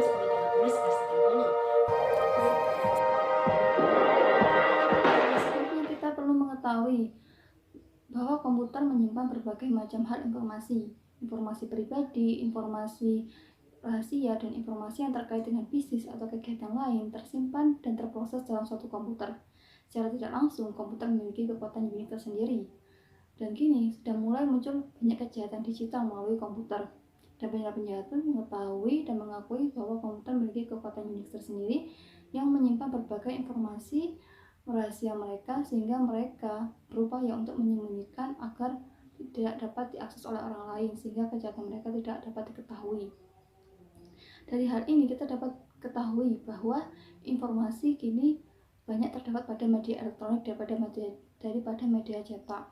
sebagai teroris versi ini. Selanjutnya kita perlu mengetahui bahwa komputer menyimpan berbagai macam hal informasi pribadi, informasi rahasia, dan informasi yang terkait dengan bisnis atau kegiatan lain tersimpan dan terproses dalam suatu komputer. Secara tidak langsung, komputer memiliki kekuatan unik tersendiri. Dan kini sudah mulai muncul banyak kejahatan digital melalui komputer. Dan banyak penjahat pun mengetahui dan mengakui bahwa komputer memiliki kekuatan unik tersendiri yang menyimpan berbagai informasi rahasia mereka, sehingga mereka berupaya untuk menyembunyikan agar tidak dapat diakses oleh orang lain, sehingga kejahatan mereka tidak dapat diketahui. Dari hal ini kita dapat ketahui bahwa informasi kini banyak terdapat pada media elektronik daripada media cetak.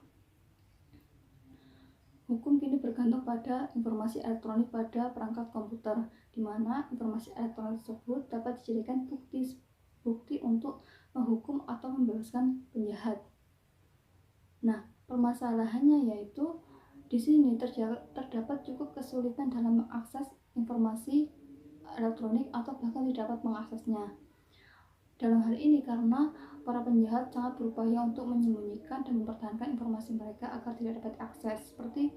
Hukum kini bergantung pada informasi elektronik pada perangkat komputer, di mana informasi elektronik tersebut dapat dijadikan bukti untuk menghukum atau membebaskan penjahat. Nah, permasalahannya yaitu di sini terdapat cukup kesulitan dalam mengakses informasi elektronik atau bahkan tidak dapat mengaksesnya. Dalam hal ini karena para penjahat sangat berupaya untuk menyembunyikan dan mempertahankan informasi mereka agar tidak dapat diakses. Seperti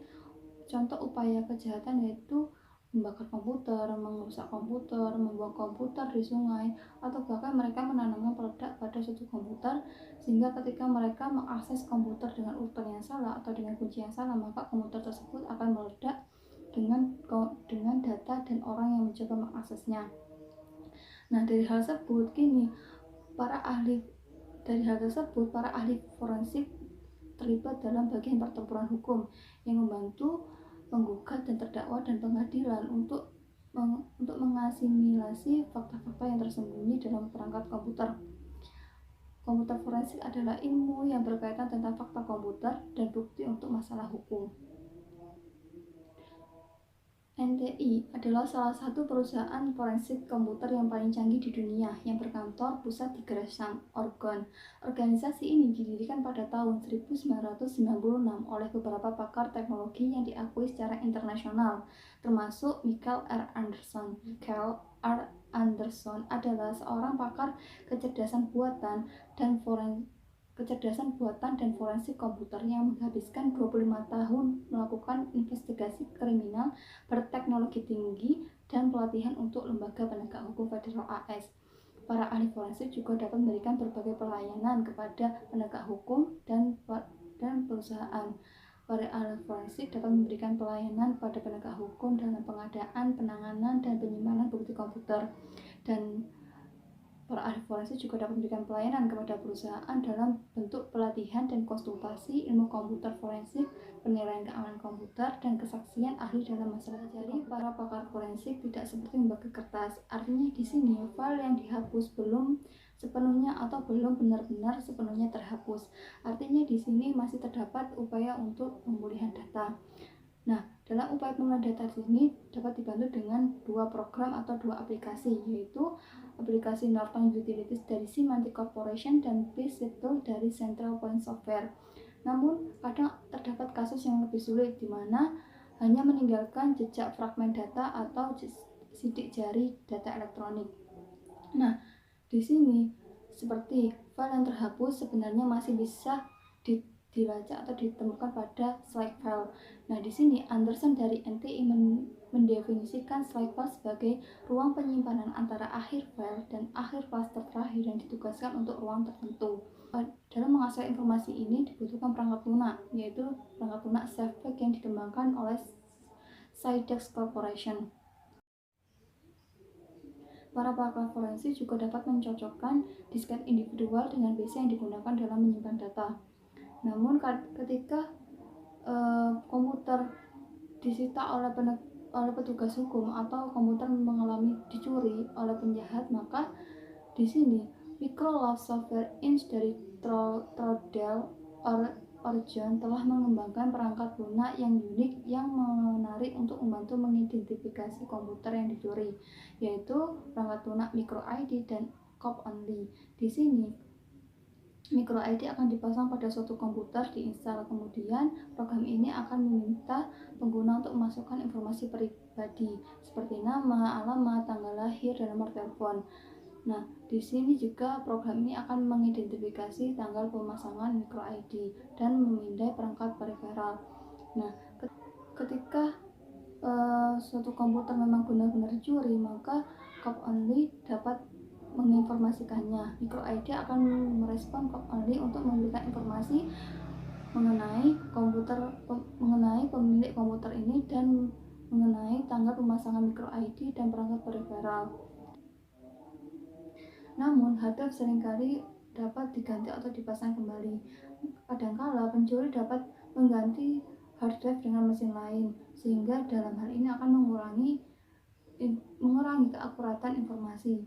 contoh upaya kejahatan yaitu membakar komputer, merusak komputer, membuang komputer di sungai, atau bahkan mereka menanamkan peledak pada suatu komputer sehingga ketika mereka mengakses komputer dengan urutan yang salah atau dengan kunci yang salah, maka komputer tersebut akan meledak dengan data dan orang yang mencoba mengaksesnya. Nah, dari hal tersebut para ahli forensik terlibat dalam bagian pertempuran hukum yang membantu penggugat dan terdakwa dan pengadilan untuk mengasimilasi fakta-fakta yang tersembunyi dalam perangkat komputer. Komputer forensik adalah ilmu yang berkaitan tentang fakta komputer dan bukti untuk masalah hukum. NTI adalah salah satu perusahaan forensik komputer yang paling canggih di dunia yang berkantor pusat di Gresham, Oregon. Organisasi ini didirikan pada tahun 1996 oleh beberapa pakar teknologi yang diakui secara internasional, termasuk Michael R. Anderson. Michael R. Anderson adalah seorang pakar kecerdasan buatan dan forensik komputer yang menghabiskan 25 tahun melakukan investigasi kriminal berteknologi tinggi dan pelatihan untuk lembaga penegak hukum federal AS. Para ahli forensik juga dapat memberikan berbagai pelayanan kepada penegak hukum dan perusahaan. Para ahli forensik dapat memberikan pelayanan kepada penegak hukum dalam pengadaan, penanganan, dan penyimpanan bukti komputer. Dan para ahli forensik juga dapat memberikan pelayanan kepada perusahaan dalam bentuk pelatihan dan konsultasi ilmu komputer forensik, penilaian keamanan komputer, dan kesaksian ahli dalam masalah. Jadi, para pakar forensik tidak seperti membagi kertas. Artinya di sini file yang dihapus belum sepenuhnya atau belum benar-benar sepenuhnya terhapus. Artinya di sini masih terdapat upaya untuk pemulihan data. Nah, dalam upaya pemulihan data ini dapat dibantu dengan dua program atau dua aplikasi, yaitu aplikasi Norton Utilities dari Symantec Corporation dan BSettle dari Central Point Software. Namun, kadang terdapat kasus yang lebih sulit, di mana hanya meninggalkan jejak fragmen data atau sidik jari data elektronik. Nah, di sini seperti file yang terhapus sebenarnya masih bisa dilacak atau ditemukan pada slide file. Nah, di sini Anderson dari NTI mendefinisikan slide file sebagai ruang penyimpanan antara akhir file dan akhir file terakhir yang ditugaskan untuk ruang tertentu. Dalam mengakses informasi ini dibutuhkan perangkat lunak, yaitu perangkat lunak SafePack yang dikembangkan oleh Cydex Corporation. Para pakar forensik juga dapat mencocokkan disket individual dengan PC yang digunakan dalam menyimpan data. Namun ketika komputer disita oleh petugas hukum atau komputer mengalami dicuri oleh penjahat, maka di sini Microloft Software Inc. dari Trudell Origin telah mengembangkan perangkat lunak yang unik yang menarik untuk membantu mengidentifikasi komputer yang dicuri, yaitu perangkat lunak micro ID dan COP only. Di sini Micro ID akan dipasang pada suatu komputer, diinstal. Kemudian program ini akan meminta pengguna untuk memasukkan informasi pribadi seperti nama, alamat, tanggal lahir, dan nomor telepon. Nah, di sini juga program ini akan mengidentifikasi tanggal pemasangan micro ID dan memindai perangkat periferal. Nah, ketika suatu komputer memang benar-benar dicuri, maka cop only dapat menginformasikannya. Micro ID akan merespon cop only untuk memberikan informasi mengenai pemilik komputer ini dan mengenai tanggal pemasangan micro ID dan perangkat periferal. Namun, hard drive seringkali dapat diganti atau dipasang kembali. Kadangkala pencuri dapat mengganti hard drive dengan mesin lain, sehingga dalam hal ini akan mengurangi keakuratan informasi.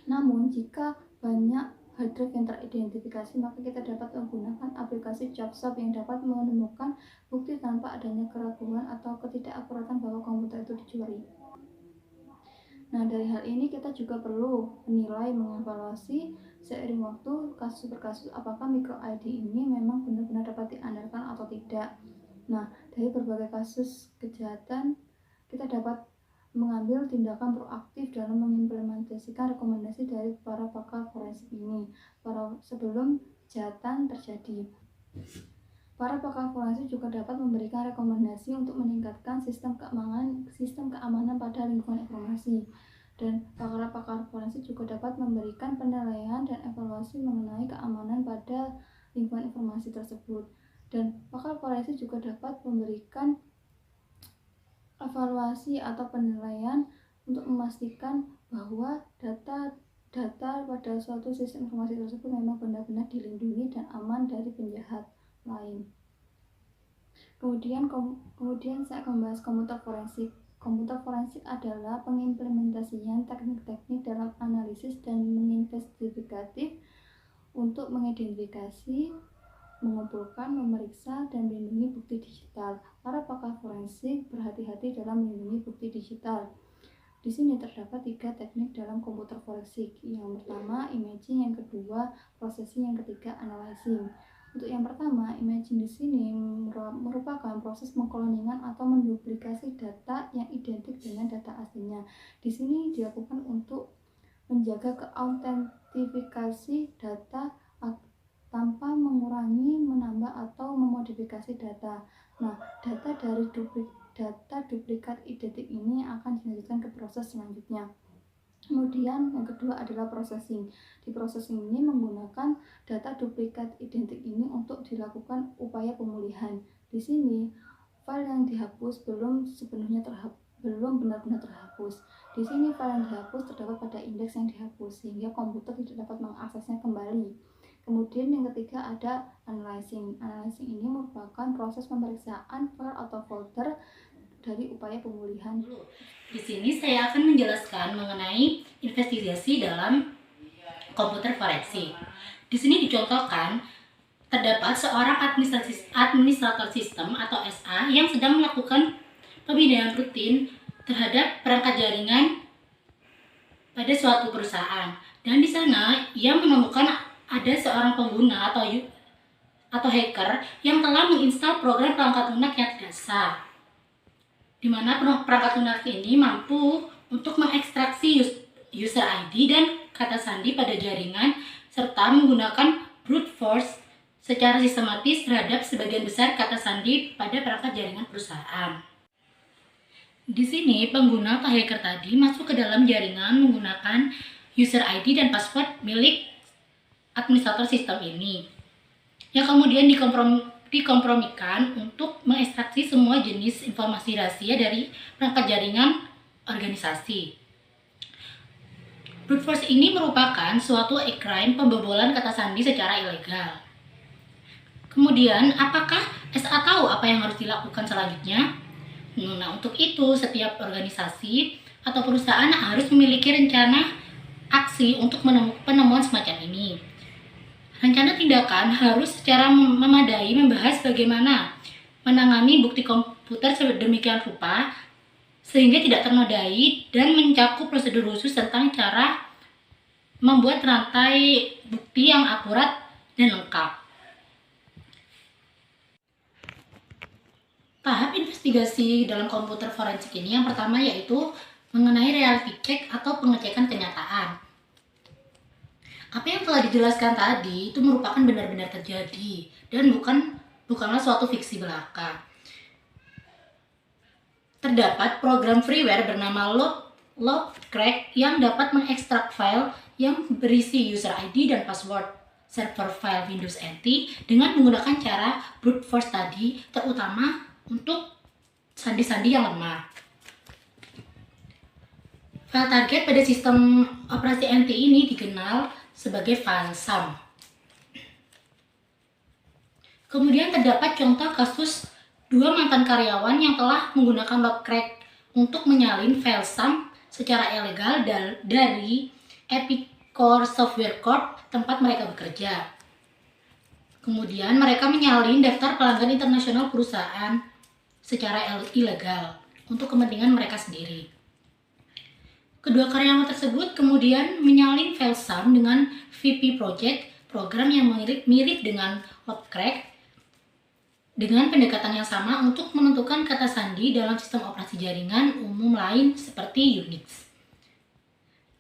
Namun, jika banyak hard drive yang teridentifikasi, maka kita dapat menggunakan aplikasi ChopSwap yang dapat menemukan bukti tanpa adanya keraguan atau ketidakakuratan bahwa komputer itu dicuri. Nah, dari hal ini kita juga perlu menilai, mengevaluasi seiring waktu kasus per kasus apakah micro ID ini memang benar-benar dapat diandalkan atau tidak. Nah, dari berbagai kasus kejahatan kita dapat mengambil tindakan proaktif dalam mengimplementasikan rekomendasi dari para pakar forensik ini sebelum kejahatan terjadi. Para pakar forensik juga dapat memberikan rekomendasi untuk meningkatkan sistem keamanan pada lingkungan informasi. Dan pakar-pakar forensik juga dapat memberikan penilaian dan evaluasi mengenai keamanan pada lingkungan informasi tersebut. Dan pakar forensik juga dapat memberikan evaluasi atau penilaian untuk memastikan bahwa data pada suatu sistem informasi tersebut memang benar-benar dilindungi dan aman dari penjahat lain. Kemudian saya akan membahas komputer forensik. Komputer forensik adalah pengimplementasian teknik-teknik dalam analisis dan menginvestigatif untuk mengidentifikasi, mengumpulkan, memeriksa, dan melindungi bukti digital. Para pakar forensik berhati-hati dalam melindungi bukti digital. Di sini terdapat 3 teknik dalam komputer forensik. Yang pertama, imaging, yang kedua, processing, yang ketiga, analyzing. Untuk yang pertama, imaging di sini merupakan proses mengkloningan atau menduplikasi data yang identik dengan data aslinya. Di sini dilakukan untuk menjaga keautentifikasi data tanpa mengurangi, menambah, atau memodifikasi data. Nah, data duplikat identik ini akan dilanjutkan ke proses selanjutnya. Kemudian yang kedua adalah processing. Di processing ini menggunakan data duplikat identik ini untuk dilakukan upaya pemulihan. Di sini file yang dihapus belum benar-benar terhapus. Di sini file yang dihapus terdapat pada indeks yang dihapus sehingga komputer tidak dapat mengaksesnya kembali. Kemudian yang ketiga ada analyzing. Analyzing ini merupakan proses pemeriksaan file atau folder dari upaya pemulihan. Di sini saya akan menjelaskan mengenai investigasi dalam komputer forensik. Di sini dicontohkan terdapat seorang administrator sistem atau SA yang sedang melakukan pemindaian rutin terhadap perangkat jaringan pada suatu perusahaan. Dan di sana ia menemukan ada seorang pengguna atau hacker yang telah menginstal program perangkat lunak yang tidak sah, di mana perangkat lunak ini mampu untuk mengekstraksi user ID dan kata sandi pada jaringan serta menggunakan brute force secara sistematis terhadap sebagian besar kata sandi pada perangkat jaringan perusahaan. Di sini pengguna atau hacker tadi masuk ke dalam jaringan menggunakan user ID dan password milik administrator sistem ini, yang kemudian dikompromikan untuk mengekstraksi semua jenis informasi rahasia dari perangkat jaringan organisasi. Brute force ini merupakan suatu crime pembobolan kata sandi secara ilegal. Kemudian, apakah SA tahu apa yang harus dilakukan selanjutnya? Nah, untuk itu setiap organisasi atau perusahaan harus memiliki rencana aksi untuk penemuan semacam ini. Rencana tindakan harus secara memadai membahas bagaimana menangani bukti komputer sedemikian rupa sehingga tidak ternodai dan mencakup prosedur khusus tentang cara membuat rantai bukti yang akurat dan lengkap. Tahap investigasi dalam komputer forensik ini yang pertama yaitu mengenai reality check atau pengecekan kenyataan. Apa yang telah dijelaskan tadi itu merupakan benar-benar terjadi dan bukanlah suatu fiksi belaka. Terdapat program freeware bernama Lovecrack yang dapat mengekstrak file yang berisi user ID dan password server file Windows NT dengan menggunakan cara brute force tadi, terutama untuk sandi-sandi yang lemah. File target pada sistem operasi NT ini dikenal sebagai file SAM. Kemudian terdapat contoh kasus dua mantan karyawan yang telah menggunakan Lovecrack untuk menyalin file SAM secara ilegal dari Epicor Software Corp tempat mereka bekerja. Kemudian mereka menyalin daftar pelanggan internasional perusahaan secara ilegal untuk kepentingan mereka sendiri. Kedua karyawan tersebut kemudian menyalin file SAM dengan VP Project, program yang mirip dengan Lovecrack, dengan pendekatan yang sama untuk menentukan kata sandi dalam sistem operasi jaringan umum lain seperti Unix.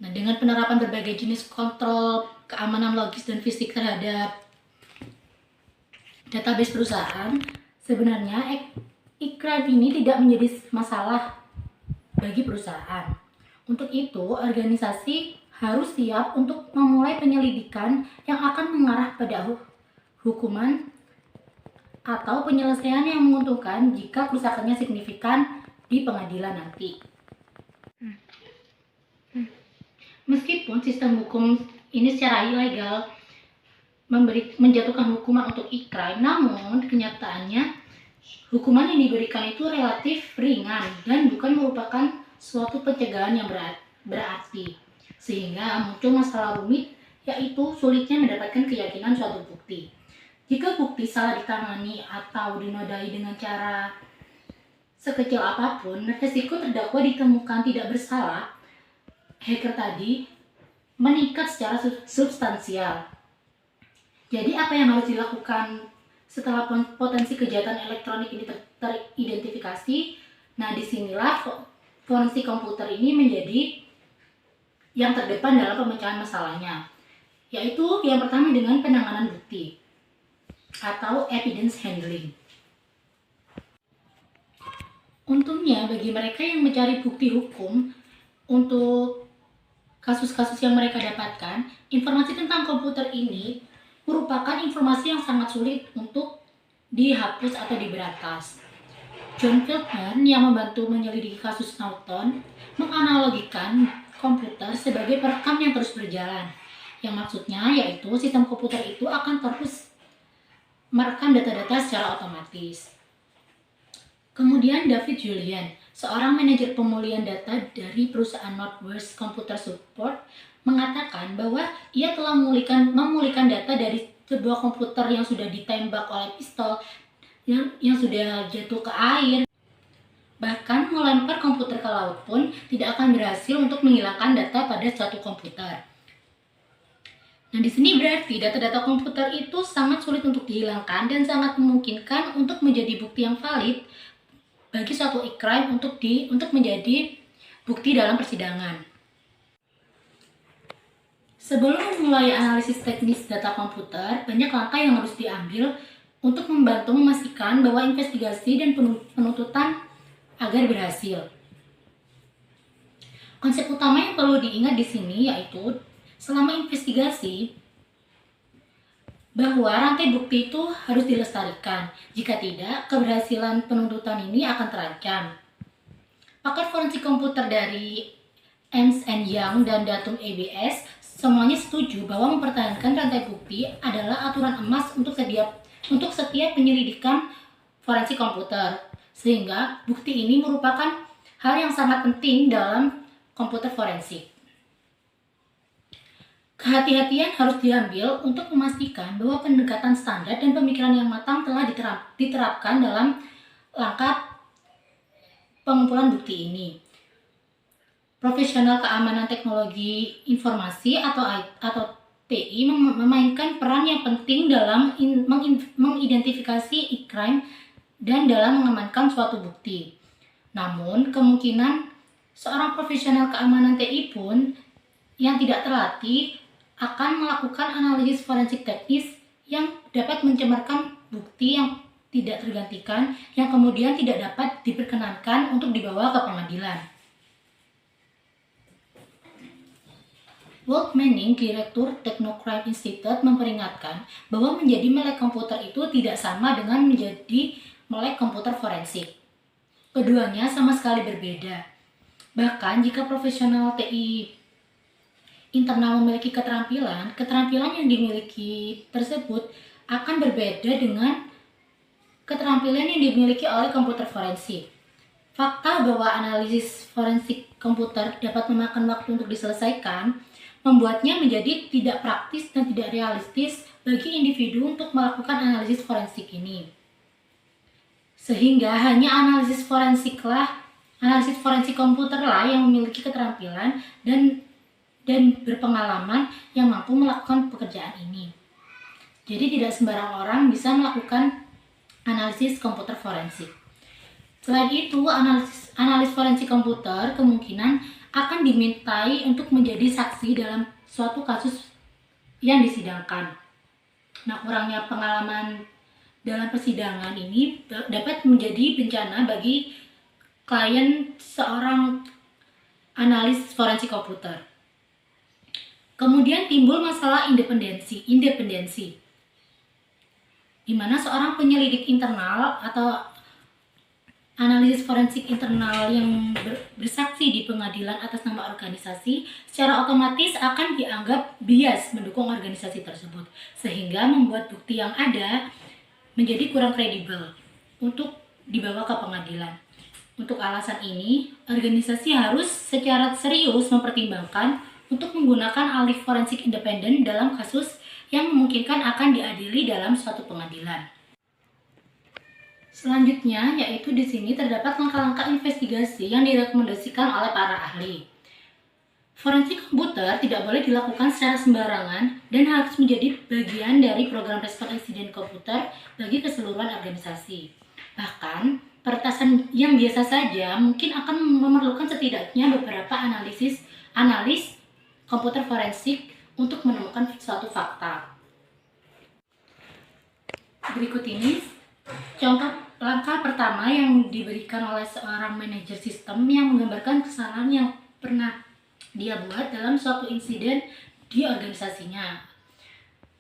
Nah, dengan penerapan berbagai jenis kontrol keamanan logis dan fisik terhadap database perusahaan, sebenarnya e-crime ini tidak menjadi masalah bagi perusahaan. Untuk itu, organisasi harus siap untuk memulai penyelidikan yang akan mengarah pada hukuman atau penyelesaian yang menguntungkan jika kerusakannya signifikan di pengadilan nanti. Meskipun sistem hukum ini secara ilegal menjatuhkan hukuman untuk e-crime, namun kenyataannya hukuman yang diberikan itu relatif ringan dan bukan merupakan suatu pencegahan yang berarti, sehingga muncul masalah rumit, yaitu sulitnya mendapatkan keyakinan suatu bukti. Jika bukti salah ditangani atau dinodai dengan cara sekecil apapun, resiko terdakwa ditemukan tidak bersalah, hacker tadi meningkat secara substansial. Jadi apa yang harus dilakukan setelah potensi kejahatan elektronik ini teridentifikasi? Nah, disinilah forensik komputer ini menjadi yang terdepan dalam pemecahan masalahnya, yaitu yang pertama dengan penanganan bukti atau evidence handling. Untungnya bagi mereka yang mencari bukti hukum untuk kasus-kasus yang mereka dapatkan, informasi tentang komputer ini merupakan informasi yang sangat sulit untuk dihapus atau diberantas. John Feldman yang membantu menyelidiki kasus Norton menganalogikan komputer sebagai perekam yang terus berjalan, yang maksudnya yaitu sistem komputer itu akan terus merekam data-data secara otomatis. Kemudian David Julian, seorang manajer pemulihan data dari perusahaan Northwest Computer Support, mengatakan bahwa ia telah memulihkan data dari sebuah komputer yang sudah ditembak oleh pistol yang sudah jatuh ke air. Bahkan melempar komputer ke laut pun tidak akan berhasil untuk menghilangkan data pada suatu komputer. Nah, di sini berarti data-data komputer itu sangat sulit untuk dihilangkan dan sangat memungkinkan untuk menjadi bukti yang valid bagi suatu e-crime untuk menjadi bukti dalam persidangan. Sebelum memulai analisis teknis data komputer, banyak langkah yang harus diambil untuk membantu memastikan bahwa investigasi dan penuntutan agar berhasil. Konsep utama yang perlu diingat di sini yaitu selama investigasi bahwa rantai bukti itu harus dilestarikan. Jika tidak, keberhasilan penuntutan ini akan terancam. Pakar forensik komputer dari Ernst & Young dan Datum EBS semuanya setuju bahwa mempertahankan rantai bukti adalah aturan emas untuk setiap penyelidikan forensik komputer, sehingga bukti ini merupakan hal yang sangat penting dalam komputer forensik. Kehati-hatian harus diambil untuk memastikan bahwa pendekatan standar dan pemikiran yang matang telah diterapkan dalam langkah pengumpulan bukti ini. Profesional keamanan teknologi informasi atau TI memainkan peran yang penting dalam mengidentifikasi e-crime dan dalam mengamankan suatu bukti. Namun, kemungkinan seorang profesional keamanan TI pun yang tidak terlatih akan melakukan analisis forensik teknis yang dapat mencemarkan bukti yang tidak tergantikan yang kemudian tidak dapat diperkenankan untuk dibawa ke pengadilan. Walt Manning, Direktur Technocrime Institute, memperingatkan bahwa menjadi melek komputer itu tidak sama dengan menjadi melek komputer forensik. Keduanya sama sekali berbeda. Bahkan jika profesional TI internal memiliki keterampilan yang dimiliki tersebut akan berbeda dengan keterampilan yang dimiliki oleh komputer forensik. Fakta bahwa analisis forensik komputer dapat memakan waktu untuk diselesaikan membuatnya menjadi tidak praktis dan tidak realistis bagi individu untuk melakukan analisis forensik ini. Sehingga hanya analisis forensik komputerlah yang memiliki keterampilan dan berpengalaman yang mampu melakukan pekerjaan ini. Jadi tidak sembarang orang bisa melakukan analisis komputer forensik. Selain itu, analis forensik komputer kemungkinan akan dimintai untuk menjadi saksi dalam suatu kasus yang disidangkan. Nah, kurangnya pengalaman dalam persidangan ini dapat menjadi bencana bagi klien seorang analis forensik komputer. Kemudian timbul masalah independensi, di mana seorang penyelidik internal atau analisis forensik internal yang bersaksi di pengadilan atas nama organisasi secara otomatis akan dianggap bias mendukung organisasi tersebut, sehingga membuat bukti yang ada menjadi kurang kredibel untuk dibawa ke pengadilan. Untuk alasan ini, organisasi harus secara serius mempertimbangkan untuk menggunakan ahli forensik independen dalam kasus yang memungkinkan akan diadili dalam suatu pengadilan. Selanjutnya, yaitu di sini terdapat langkah-langkah investigasi yang direkomendasikan oleh para ahli. Forensik komputer tidak boleh dilakukan secara sembarangan dan harus menjadi bagian dari program respon insiden komputer bagi keseluruhan organisasi. Bahkan, peretasan yang biasa saja mungkin akan memerlukan setidaknya beberapa analis komputer forensik untuk menemukan suatu fakta. Berikut ini contoh langkah pertama yang diberikan oleh seorang manajer sistem yang menggambarkan kesalahan yang pernah dia buat dalam suatu insiden di organisasinya.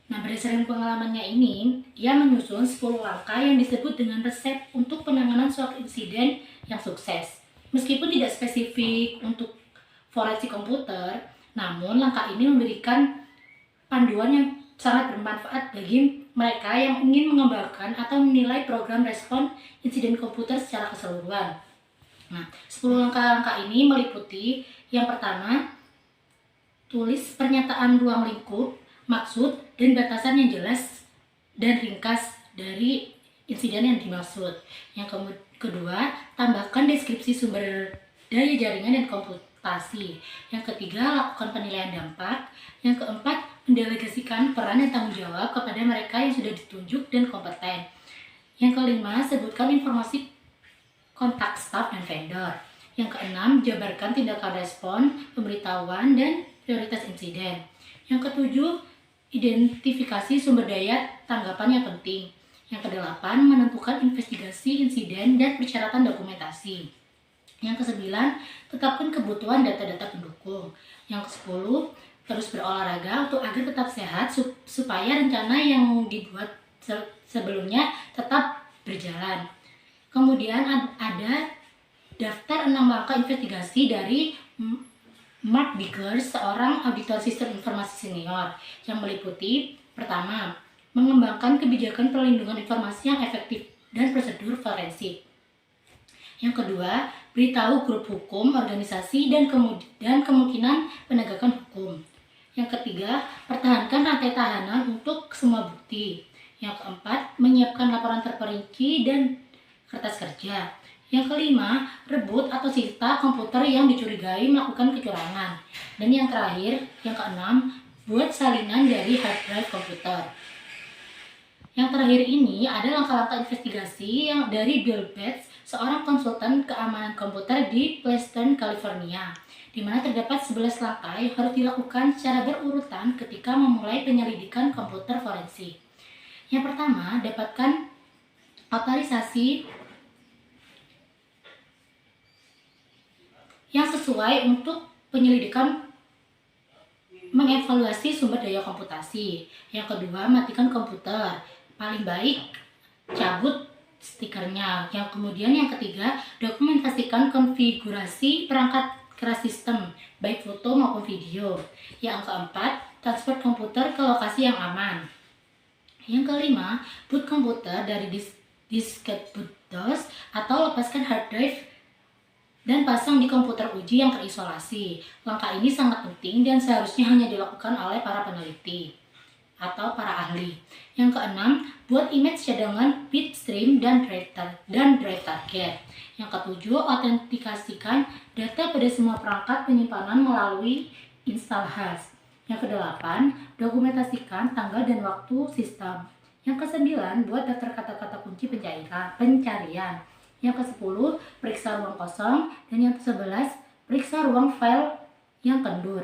Nah, berdasarkan pengalamannya ini, ia menyusun 10 langkah yang disebut dengan resep untuk penanganan suatu insiden yang sukses. Meskipun tidak spesifik untuk forensik komputer, namun langkah ini memberikan panduan yang sangat bermanfaat bagi mereka yang ingin mengembangkan atau menilai program respon insiden komputer secara keseluruhan. Nah, 10 langkah-langkah ini meliputi yang pertama, tulis pernyataan ruang lingkup, maksud, dan batasan yang jelas dan ringkas dari insiden yang dimaksud. Yang kedua, tambahkan deskripsi sumber daya jaringan dan komputasi. Yang ketiga, lakukan penilaian dampak. Yang keempat, mendelegasikan peran dan tanggung jawab kepada mereka yang sudah ditunjuk dan kompeten. Yang kelima, sebutkan informasi kontak staf dan vendor. Yang keenam, jabarkan tindakan respon, pemberitahuan, dan prioritas insiden. Yang ketujuh, identifikasi sumber daya tanggapan yang penting. Yang kedelapan, menentukan investigasi insiden dan persyaratan dokumentasi. Yang kesembilan, tetapkan kebutuhan data-data pendukung. Yang kesepuluh, terus berolahraga untuk agar tetap sehat supaya rencana yang dibuat sebelumnya tetap berjalan. Kemudian ada daftar 6 langkah investigasi dari Mark Biggers, seorang auditor sistem informasi senior, yang meliputi pertama, mengembangkan kebijakan perlindungan informasi yang efektif dan prosedur forensik. Yang kedua, beritahu grup hukum, organisasi, dan kemungkinan penegakan hukum. Yang ketiga, pertahankan rantai tahanan untuk semua bukti. Yang keempat, menyiapkan laporan terperinci dan kertas kerja. Yang kelima, rebut atau sita komputer yang dicurigai melakukan kecurangan. Dan yang terakhir, yang keenam, buat salinan dari hard drive komputer. Yang terakhir ini ada langkah-langkah investigasi yang dari Bill Bates, seorang konsultan keamanan komputer di Pleasant, California, di mana terdapat 11 langkah yang harus dilakukan secara berurutan ketika memulai penyelidikan komputer forensik. Yang pertama, dapatkan otorisasi yang sesuai untuk penyelidikan mengevaluasi sumber daya komputasi. Yang kedua, matikan komputer. Paling baik cabut stikernya. Yang ketiga, dokumentasikan konfigurasi perangkat keras sistem, baik foto maupun video. Yang keempat, transfer komputer ke lokasi yang aman. Yang kelima, boot komputer dari disket boot DOS atau lepaskan hard drive dan pasang di komputer uji yang terisolasi. Langkah ini sangat penting dan seharusnya hanya dilakukan oleh para peneliti atau para ahli. Yang keenam, buat image cadangan bitstream dan drive target. Yang ketujuh, autentikasikan data pada semua perangkat penyimpanan melalui install hash. Yang kedelapan, dokumentasikan tanggal dan waktu sistem. Yang kesembilan, buat daftar kata-kata kunci pencarian. Yang ke-10, periksa ruang kosong. Dan yang ke-11, periksa ruang file yang kendur.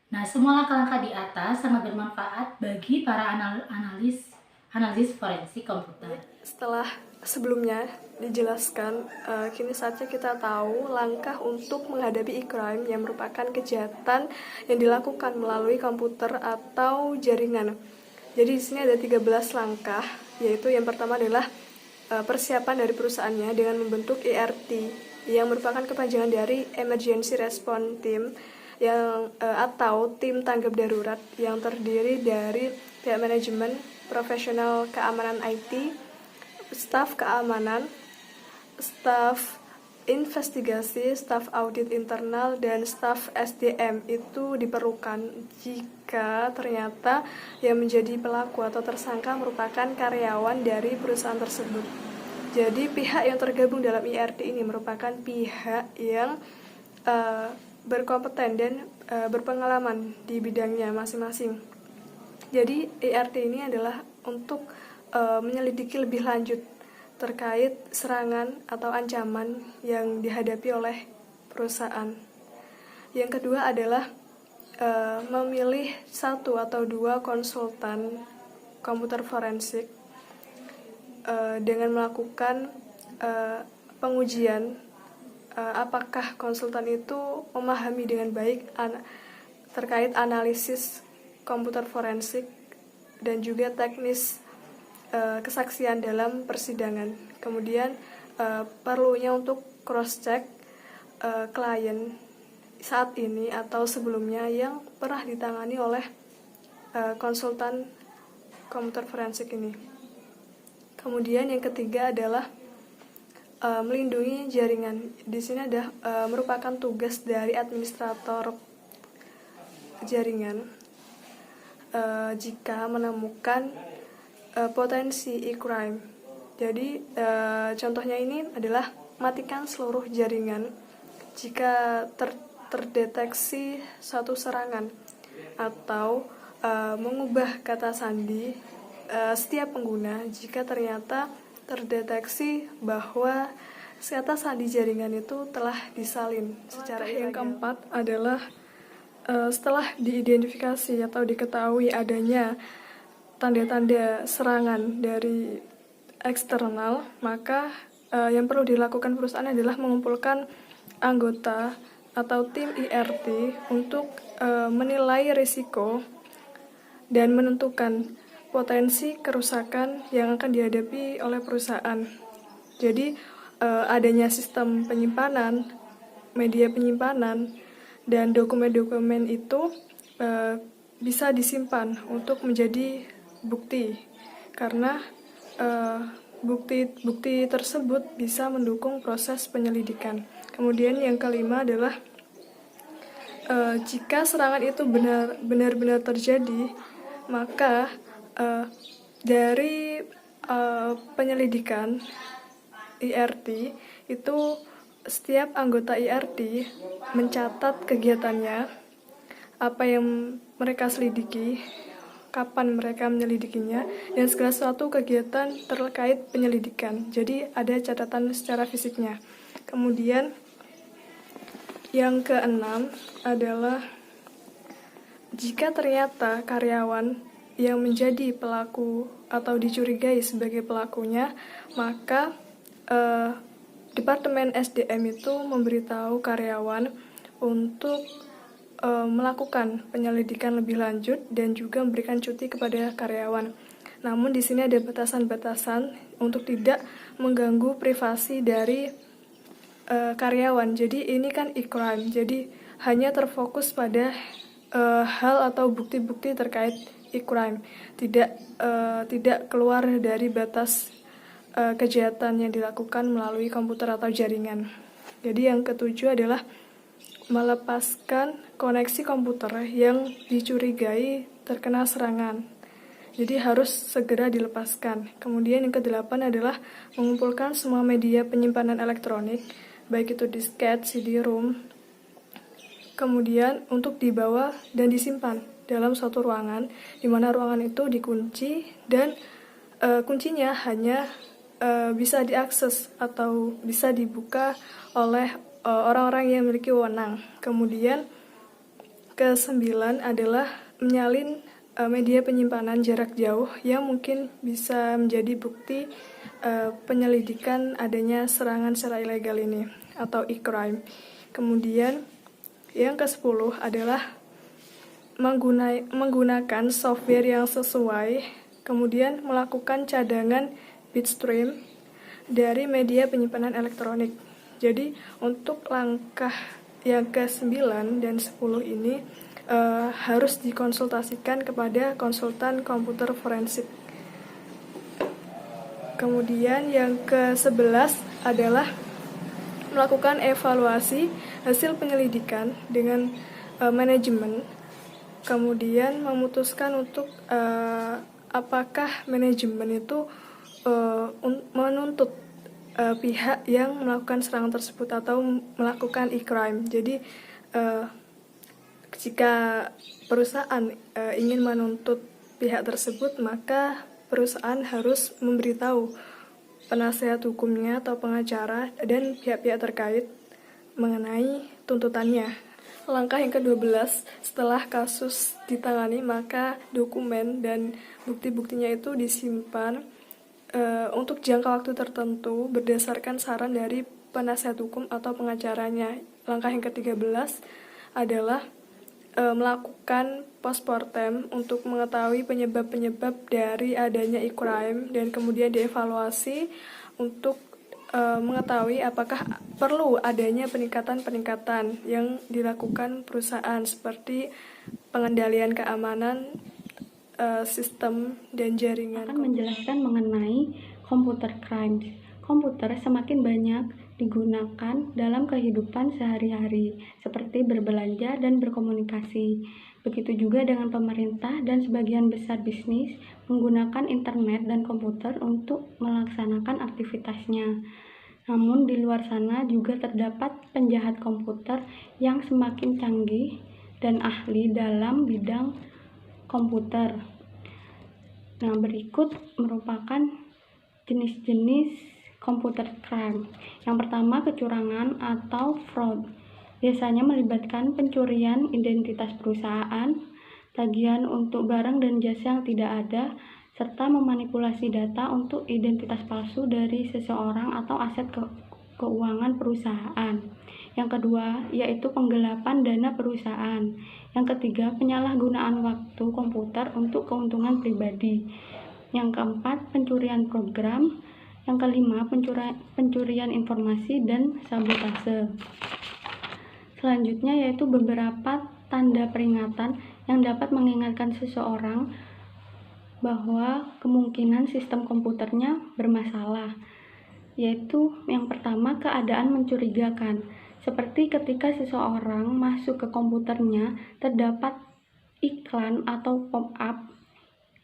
Nah, semua langkah-langkah di atas sangat bermanfaat bagi para analisis forensik komputer. Setelah sebelumnya dijelaskan, kini saatnya kita tahu langkah untuk menghadapi e-crime yang merupakan kejahatan yang dilakukan melalui komputer atau jaringan. Jadi di sini ada 13 langkah, yaitu yang pertama adalah persiapan dari perusahaannya dengan membentuk ERT yang merupakan kepanjangan dari Emergency Response Team atau tim tanggap darurat yang terdiri dari pihak manajemen, profesional keamanan IT, staf keamanan, staf investigasi, staf audit internal, dan staf SDM. Itu diperlukan jika ternyata yang menjadi pelaku atau tersangka merupakan karyawan dari perusahaan tersebut. Jadi pihak yang tergabung dalam IRT ini merupakan pihak yang berkompeten dan berpengalaman di bidangnya masing-masing. Jadi IRT ini adalah untuk menyelidiki lebih lanjut terkait serangan atau ancaman yang dihadapi oleh perusahaan. Yang kedua adalah memilih 1 atau 2 konsultan komputer forensik dengan melakukan pengujian apakah konsultan itu memahami dengan baik terkait analisis komputer forensik dan juga teknis kesaksian dalam persidangan. Kemudian perlunya untuk cross-check klien saat ini atau sebelumnya yang pernah ditangani oleh konsultan komputer forensik ini. Kemudian yang ketiga adalah melindungi jaringan. Di sini ada merupakan tugas dari administrator jaringan jika menemukan potensi e-crime. Jadi contohnya ini adalah matikan seluruh jaringan jika terdeteksi suatu serangan atau mengubah kata sandi setiap pengguna jika ternyata terdeteksi bahwa kata sandi jaringan itu telah disalin secara ilegal. Yang keempat adalah setelah diidentifikasi atau diketahui adanya tanda-tanda serangan dari eksternal, maka yang perlu dilakukan perusahaan adalah mengumpulkan anggota atau tim IRT untuk menilai risiko dan menentukan potensi kerusakan yang akan dihadapi oleh perusahaan. Jadi adanya sistem penyimpanan, media penyimpanan, dan dokumen-dokumen itu bisa disimpan untuk menjadi bukti, karena bukti tersebut bisa mendukung proses penyelidikan. Kemudian yang kelima adalah jika serangan itu benar-benar terjadi, maka dari penyelidikan IRT itu setiap anggota IRT mencatat kegiatannya apa yang mereka selidiki, kapan mereka menyelidikinya, dan segala suatu kegiatan terkait penyelidikan. Jadi ada catatan secara fisiknya. Kemudian yang keenam adalah jika ternyata karyawan yang menjadi pelaku atau dicurigai sebagai pelakunya, maka Departemen SDM itu memberitahu karyawan untuk melakukan penyelidikan lebih lanjut dan juga memberikan cuti kepada karyawan. Namun di sini ada batasan-batasan untuk tidak mengganggu privasi dari karyawan. Jadi ini kan e-crime, jadi hanya terfokus pada hal atau bukti-bukti terkait e-crime, tidak keluar dari batas kejahatan yang dilakukan melalui komputer atau jaringan. Jadi yang ketujuh adalah melepaskan koneksi komputer yang dicurigai terkena serangan. Jadi harus segera dilepaskan. Kemudian yang kedelapan adalah mengumpulkan semua media penyimpanan elektronik, baik itu disket, CD-ROM, kemudian untuk dibawa dan disimpan dalam suatu ruangan, di mana ruangan itu dikunci dan kuncinya hanya bisa diakses atau bisa dibuka oleh orang-orang yang memiliki wewenang. Kemudian ke-9 adalah menyalin media penyimpanan jarak jauh yang mungkin bisa menjadi bukti penyelidikan adanya serangan secara ilegal ini atau e-crime. Kemudian yang ke-10 adalah menggunakan software yang sesuai, kemudian melakukan cadangan bitstream dari media penyimpanan elektronik. Jadi untuk langkah yang ke-9 dan 10 ini harus dikonsultasikan kepada konsultan komputer forensik. Kemudian yang ke-11 adalah melakukan evaluasi hasil penyelidikan dengan manajemen, kemudian memutuskan untuk apakah manajemen itu menuntut pihak yang melakukan serangan tersebut atau melakukan e-crime. Jadi jika perusahaan ingin menuntut pihak tersebut, maka perusahaan harus memberitahu penasehat hukumnya atau pengacara dan pihak-pihak terkait mengenai tuntutannya. Langkah yang ke-12, setelah kasus ditangani, maka dokumen dan bukti-buktinya itu disimpan untuk jangka waktu tertentu berdasarkan saran dari penasihat hukum atau pengacaranya. Langkah yang ke-13 adalah melakukan postmortem untuk mengetahui penyebab-penyebab dari adanya e-crime dan kemudian dievaluasi untuk mengetahui apakah perlu adanya peningkatan-peningkatan yang dilakukan perusahaan seperti pengendalian keamanan sistem dan jaringan. Akan menjelaskan mengenai computer crimes. Komputer semakin banyak digunakan dalam kehidupan sehari-hari, seperti berbelanja dan berkomunikasi. Begitu juga dengan pemerintah dan sebagian besar bisnis menggunakan internet dan komputer untuk melaksanakan aktivitasnya. Namun di luar sana juga terdapat penjahat komputer yang semakin canggih dan ahli dalam bidang komputer. Nah, berikut merupakan jenis-jenis computer crime. Yang pertama, kecurangan atau fraud. Biasanya melibatkan pencurian identitas perusahaan, tagihan untuk barang dan jasa yang tidak ada, serta memanipulasi data untuk identitas palsu dari seseorang atau aset keuangan perusahaan. Yang kedua, yaitu penggelapan dana perusahaan. Yang ketiga, penyalahgunaan waktu komputer untuk keuntungan pribadi. Yang keempat, pencurian program. Yang kelima, pencurian informasi dan sabotase. Selanjutnya yaitu beberapa tanda peringatan yang dapat mengingatkan seseorang bahwa kemungkinan sistem komputernya bermasalah. Yaitu yang pertama, keadaan mencurigakan. Seperti ketika seseorang masuk ke komputernya terdapat iklan atau pop-up,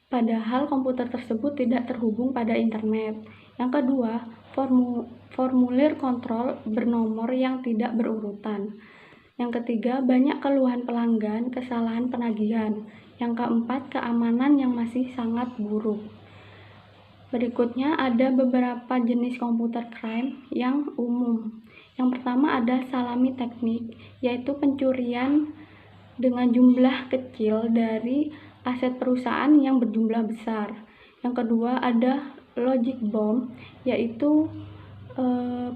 padahal komputer tersebut tidak terhubung pada internet. Yang kedua, formulir kontrol bernomor yang tidak berurutan. Yang ketiga, banyak keluhan pelanggan, kesalahan penagihan. Yang keempat, keamanan yang masih sangat buruk. Berikutnya ada beberapa jenis komputer crime yang umum. Yang pertama ada salami teknik, yaitu pencurian dengan jumlah kecil dari aset perusahaan yang berjumlah besar. Yang kedua ada logic bomb, yaitu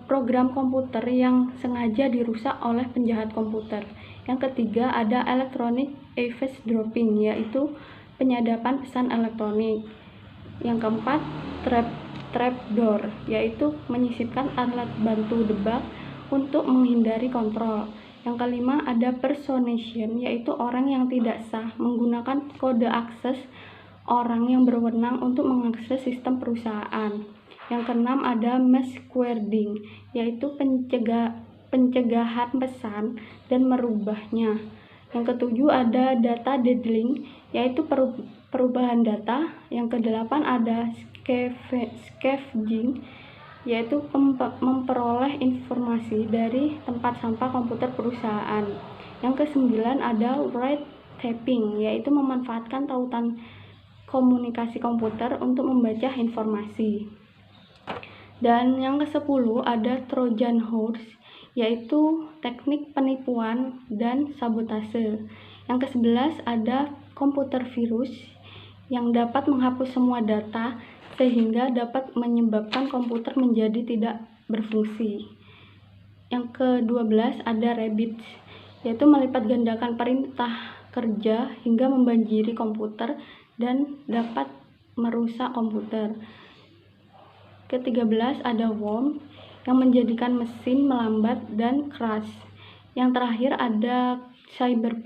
program komputer yang sengaja dirusak oleh penjahat komputer. Yang ketiga ada electronic eavesdropping, yaitu penyadapan pesan elektronik. Yang keempat, trapdoor, yaitu menyisipkan alat bantu debak untuk menghindari kontrol. Yang kelima, ada personation, yaitu orang yang tidak sah menggunakan kode akses orang yang berwenang untuk mengakses sistem perusahaan. Yang keenam, ada masquerading, yaitu pencegahan pesan dan merubahnya. Yang ketujuh, ada data deadling, yaitu perubahan data. Yang kedelapan ada scavenging, yaitu memperoleh informasi dari tempat sampah komputer perusahaan. Yang kesembilan ada wiretapping, yaitu memanfaatkan tautan komunikasi komputer untuk membaca informasi. Dan yang ke-10 ada Trojan horse, yaitu teknik penipuan dan sabotase. Yang ke-11 ada komputer virus yang dapat menghapus semua data sehingga dapat menyebabkan komputer menjadi tidak berfungsi. Yang ke-12 ada rabbit, yaitu melipat gandakan perintah kerja hingga membanjiri komputer dan dapat merusak komputer. Ke-13 ada worm yang menjadikan mesin melambat dan crash. Yang terakhir ada cyber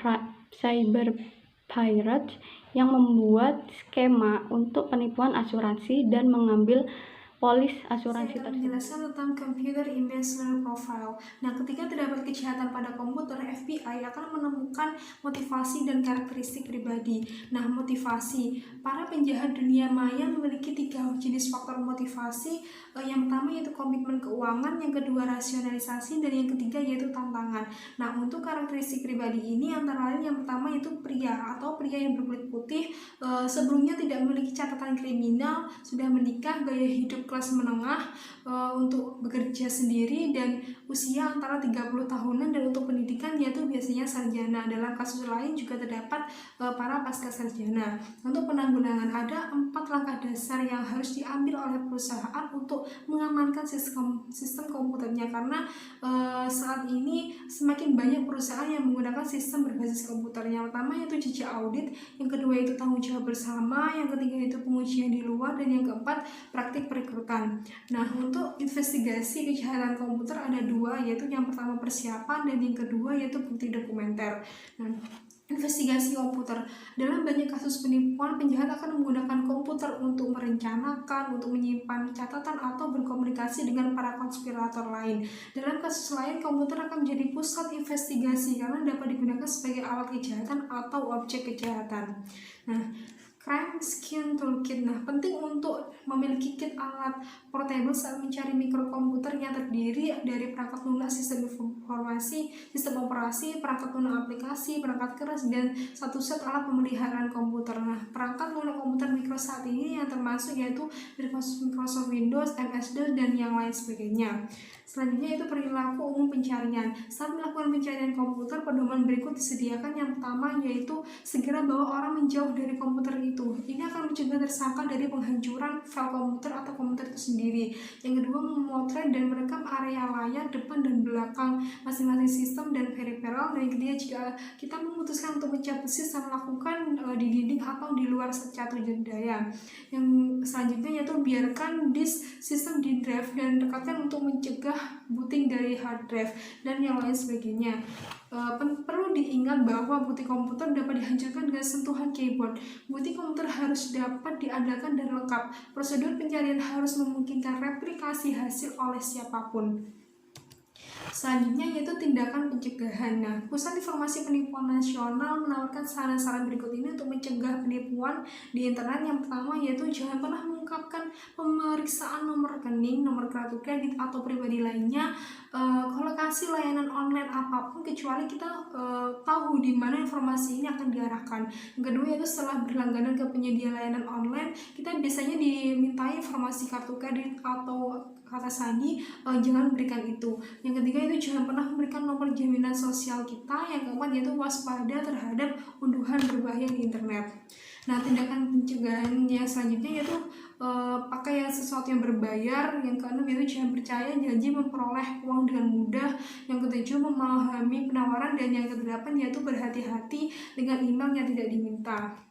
pirate yang membuat skema untuk penipuan asuransi dan mengambil polis asuransi Saya akan tersebut. menjelaskan tentang Computer Investment Profile. Nah, ketika terdapat kejahatan pada komputer, FBI akan menemukan motivasi dan karakteristik pribadi. Nah, motivasi. Para penjahat dunia maya memiliki 3 jenis faktor motivasi. Yang pertama yaitu komitmen keuangan, yang kedua rasionalisasi, dan yang ketiga yaitu tantangan. Nah, untuk karakteristik pribadi ini antara lain yang pertama yaitu pria yang berkulit putih, sebelumnya tidak memiliki catatan kriminal, sudah menikah, gaya hidup kelas menengah, untuk bekerja sendiri, dan usia antara 30 tahunan, dan untuk pendidikan yaitu biasanya sarjana. Dalam kasus lain juga terdapat para pasca sarjana. Untuk penanggulangan ada 4 langkah dasar yang harus diambil oleh perusahaan untuk mengamankan sistem komputernya, karena saat ini semakin banyak perusahaan yang menggunakan sistem berbasis komputer. Yang pertama yaitu jejak audit, yang kedua itu tanggung jawab bersama, yang ketiga itu pengujian di luar, dan yang keempat praktik perekrutan. Nah, untuk investigasi kejahatan komputer ada 2, yaitu yang pertama persiapan dan yang kedua yaitu bukti dokumenter. Nah, investigasi komputer. Dalam banyak kasus penipuan, penjahat akan menggunakan komputer untuk merencanakan, untuk menyimpan catatan atau berkomunikasi dengan para konspirator lain. Dalam kasus lain, komputer akan menjadi pusat investigasi karena dapat digunakan sebagai alat kejahatan atau objek kejahatan. Nah, Crime Skin Toolkit. Nah, penting untuk memiliki kit alat portable saat mencari mikrokomputer yang terdiri dari perangkat lunak sistem informasi, sistem operasi, perangkat lunak aplikasi, perangkat keras, dan satu set alat pemeliharaan komputer. Nah, perangkat lunak komputer mikro saat ini yang termasuk yaitu Microsoft Windows, MS-DOS, dan yang lain sebagainya. Selanjutnya itu perilaku umum pencarian. Saat melakukan pencarian komputer, pedoman berikut disediakan. Yang pertama yaitu segera bawa orang menjauh dari komputer itu. Ini akan mencegah tersangka dari penghancuran file komputer atau komputer itu sendiri. Yang kedua, memotret dan merekam area layar depan dan belakang masing-masing sistem dan peripheral. Dan yang ketiga, jika kita memutuskan untuk mencabut sistem, lakukan di dinding atau di luar secatu daya. Yang selanjutnya yaitu biarkan disk sistem di drive dan dekatkan untuk mencegah booting dari hard drive, dan yang lain sebagainya. Perlu diingat bahwa bukti komputer dapat dihancurkan dengan sentuhan keyboard. Bukti komputer harus dapat diandalkan dan lengkap. Prosedur pencarian harus memungkinkan replikasi hasil oleh siapapun. Selanjutnya yaitu tindakan pencegahan. Nah, Pusat Informasi Penipuan Nasional menawarkan saran-saran berikut ini untuk mencegah penipuan di internet. Yang pertama yaitu jangan pernah mengungkapkan pemeriksaan nomor rekening, nomor kartu kredit atau pribadi lainnya. Kalau kasih layanan online apapun kecuali kita tahu di mana informasi ini akan diarahkan. Yang kedua yaitu setelah berlangganan ke penyedia layanan online, kita biasanya dimintai informasi kartu kredit atau kata sandi, jangan berikan itu. Yang ketiga itu jangan pernah memberikan nomor jaminan sosial kita. Yang keempat yaitu waspada terhadap unduhan berbahaya di internet. Nah, tindakan pencegahan yang selanjutnya yaitu pakai yang sesuatu yang berbayar. Yang keenam yaitu jangan percaya janji memperoleh uang dengan mudah. Yang ketujuh memahami penawaran, dan yang kedelapan yaitu berhati-hati dengan email yang tidak diminta.